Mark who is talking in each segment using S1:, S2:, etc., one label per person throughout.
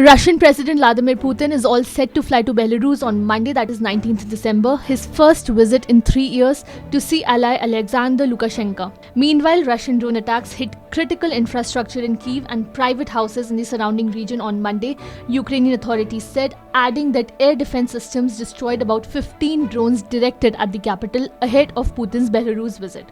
S1: Russian President Vladimir Putin is all set to fly to Belarus on Monday, that is 19th December, his first visit in 3 years to see ally Alyaksandr Lukashenka. Meanwhile, Russian drone attacks hit critical infrastructure in Kyiv and private houses in the surrounding region on Monday, Ukrainian authorities said, adding that air defense systems destroyed about 15 drones directed at the capital ahead of Putin's Belarus visit.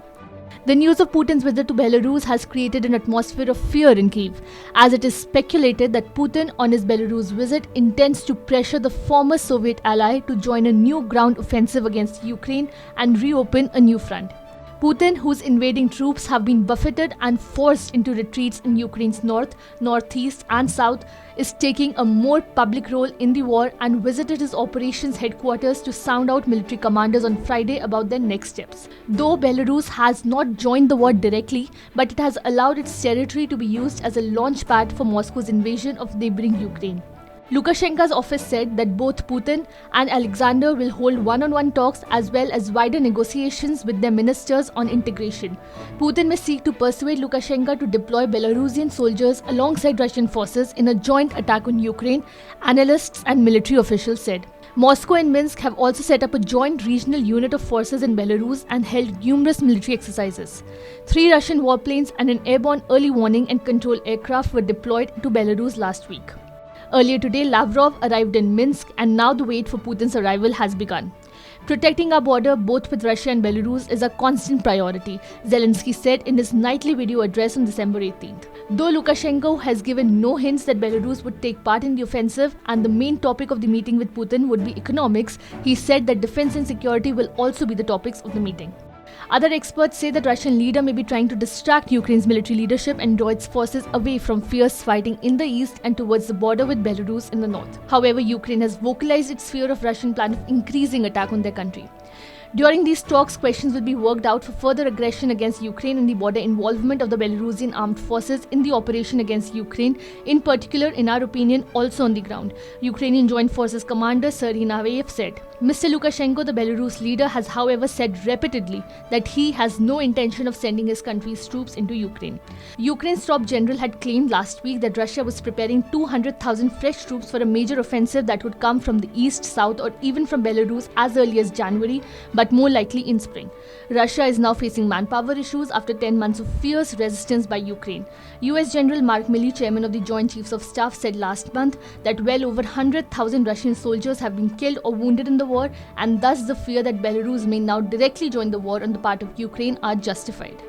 S1: The news of Putin's visit to Belarus has created an atmosphere of fear in Kyiv, as it is speculated that Putin on his Belarus visit intends to pressure the former Soviet ally to join a new ground offensive against Ukraine and reopen a new front. Putin, whose invading troops have been buffeted and forced into retreats in Ukraine's north, northeast and south, is taking a more public role in the war and visited his operations headquarters to sound out military commanders on Friday about their next steps. Though Belarus has not joined the war directly, but it has allowed its territory to be used as a launch pad for Moscow's invasion of neighboring Ukraine. Lukashenka's office said that both Putin and Alexander will hold one-on-one talks as well as wider negotiations with their ministers on integration. Putin may seek to persuade Lukashenka to deploy Belarusian soldiers alongside Russian forces in a joint attack on Ukraine, analysts and military officials said. Moscow and Minsk have also set up a joint regional unit of forces in Belarus and held numerous military exercises. 3 Russian warplanes and an airborne early warning and control aircraft were deployed to Belarus last week. Earlier today, Lavrov arrived in Minsk and now the wait for Putin's arrival has begun. Protecting our border both with Russia and Belarus is a constant priority, Zelensky said in his nightly video address on December 18th. Though Lukashenko has given no hints that Belarus would take part in the offensive and the main topic of the meeting with Putin would be economics, he said that defense and security will also be the topics of the meeting. Other experts say that Russian leader may be trying to distract Ukraine's military leadership and draw its forces away from fierce fighting in the east and towards the border with Belarus in the north. However, Ukraine has vocalized its fear of Russian plan of increasing attack on their country. During these talks, questions will be worked out for further aggression against Ukraine and the border involvement of the Belarusian armed forces in the operation against Ukraine, in particular, in our opinion, also on the ground. Ukrainian Joint Forces Commander Serhiy Naveyev said. Mr. Lukashenko, the Belarus leader, has however said repeatedly that he has no intention of sending his country's troops into Ukraine. Ukraine's top general had claimed last week that Russia was preparing 200,000 fresh troops for a major offensive that would come from the east, south or even from Belarus as early as January, but more likely in spring. Russia is now facing manpower issues after 10 months of fierce resistance by Ukraine. US General Mark Milley, chairman of the Joint Chiefs of Staff, said last month that well over 100,000 Russian soldiers have been killed or wounded in the war, and thus the fear that Belarus may now directly join the war on the part of Ukraine are justified.